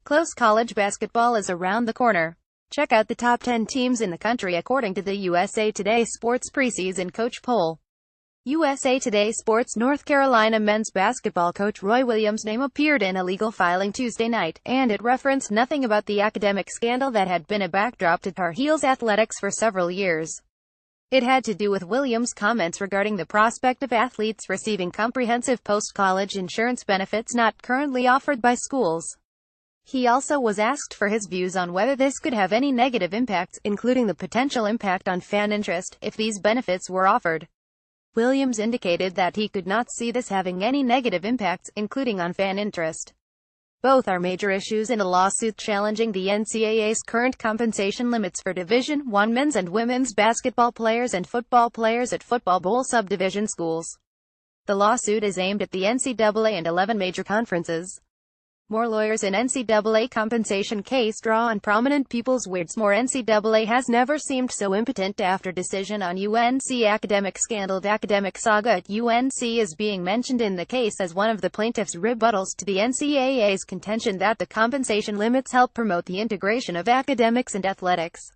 Close college basketball is around the corner. Check out the top 10 teams in the country according to the USA Today Sports preseason coach poll. USA Today Sports North Carolina men's basketball coach Roy Williams' name appeared in a legal filing Tuesday night, and it referenced nothing about the academic scandal that had been a backdrop to Tar Heels athletics for several years. It had to do with Williams' comments regarding the prospect of athletes receiving comprehensive post-college insurance benefits not currently offered by schools. He also was asked for his views on whether this could have any negative impacts, including the potential impact on fan interest, if these benefits were offered. Williams indicated that he could not see this having any negative impacts, including on fan interest. Both are major issues in a lawsuit challenging the NCAA's current compensation limits for Division I men's and women's basketball players and football players at Football Bowl subdivision schools. The lawsuit is aimed at the NCAA and 11 major conferences. More lawyers in NCAA compensation case draw on prominent people's words. More NCAA has never seemed so impotent after decision on UNC academic scandal. The academic saga at UNC is being mentioned in the case as one of the plaintiff's rebuttals to the NCAA's contention that the compensation limits help promote the integration of academics and athletics.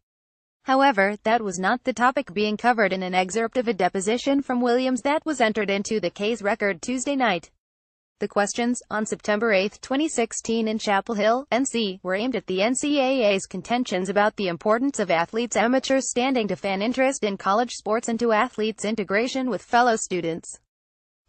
However, that was not the topic being covered in an excerpt of a deposition from Williams that was entered into the case record Tuesday night. The questions, on September 8, 2016 in Chapel Hill, NC, were aimed at the NCAA's contentions about the importance of athletes' amateur standing to fan interest in college sports and to athletes' integration with fellow students.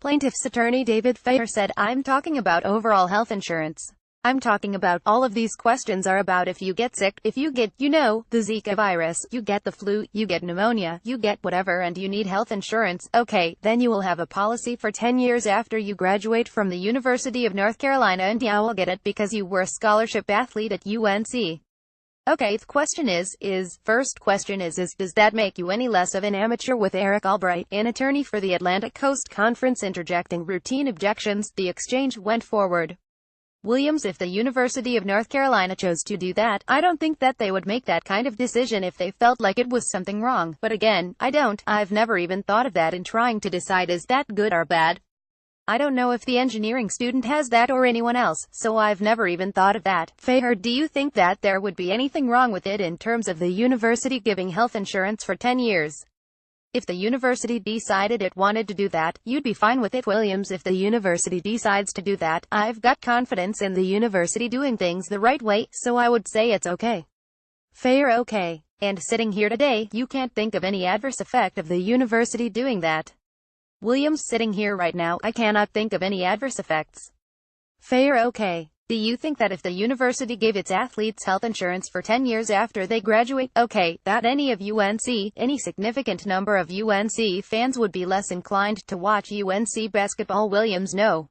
Plaintiff's attorney David Fayer said, "I'm talking about overall health insurance. I'm talking about, all of these questions are about if you get sick, if you get, the Zika virus, you get the flu, you get pneumonia, you get whatever and you need health insurance, okay, then you will have a policy for 10 years after you graduate from the University of North Carolina and you will get it because you were a scholarship athlete at UNC. Okay, the question first question is, does that make you any less of an amateur?" With Eric Albright, an attorney for the Atlantic Coast Conference, interjecting routine objections, the exchange went forward. Williams: "If the University of North Carolina chose to do that, I don't think that they would make that kind of decision if they felt like it was something wrong. But again, I've never even thought of that in trying to decide is that good or bad. I don't know if the engineering student has that or anyone else, so I've never even thought of that." Fayer: "Do you think that there would be anything wrong with it in terms of the university giving health insurance for 10 years? If the university decided it wanted to do that, you'd be fine with it?" Williams: "If the university decides to do that, I've got confidence in the university doing things the right way, so I would say it's okay." Fayer: "Okay. And sitting here today, you can't think of any adverse effect of the university doing that?" Williams: "Sitting here right now, I cannot think of any adverse effects." Fayer: "Okay. Do you think that if the university gave its athletes health insurance for 10 years after they graduate, that any significant number of UNC fans would be less inclined to watch UNC basketball?" Williams: "No.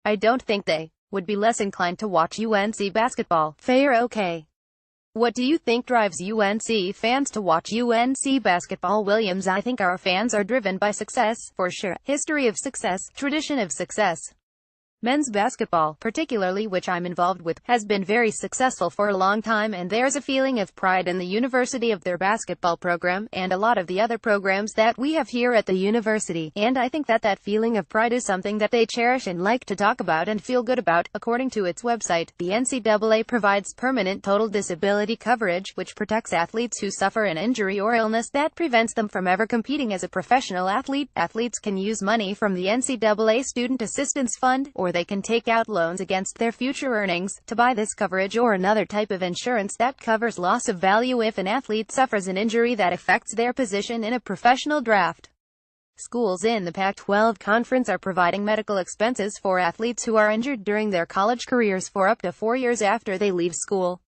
I don't think they would be less inclined to watch UNC basketball." Fayer: "Okay. What do you think drives UNC fans to watch UNC basketball?" Williams: "I think our fans are driven by success, for sure. History of success, tradition of success. Men's basketball, particularly, which I'm involved with, has been very successful for a long time, and there's a feeling of pride in the university of their basketball program, and a lot of the other programs that we have here at the university, and I think that feeling of pride is something that they cherish and like to talk about and feel good about." According to its website, the NCAA provides permanent total disability coverage, which protects athletes who suffer an injury or illness that prevents them from ever competing as a professional athlete. Athletes can use money from the NCAA Student Assistance Fund, or they can take out loans against their future earnings to buy this coverage or another type of insurance that covers loss of value if an athlete suffers an injury that affects their position in a professional draft. Schools in the Pac-12 conference are providing medical expenses for athletes who are injured during their college careers for up to 4 years after they leave school.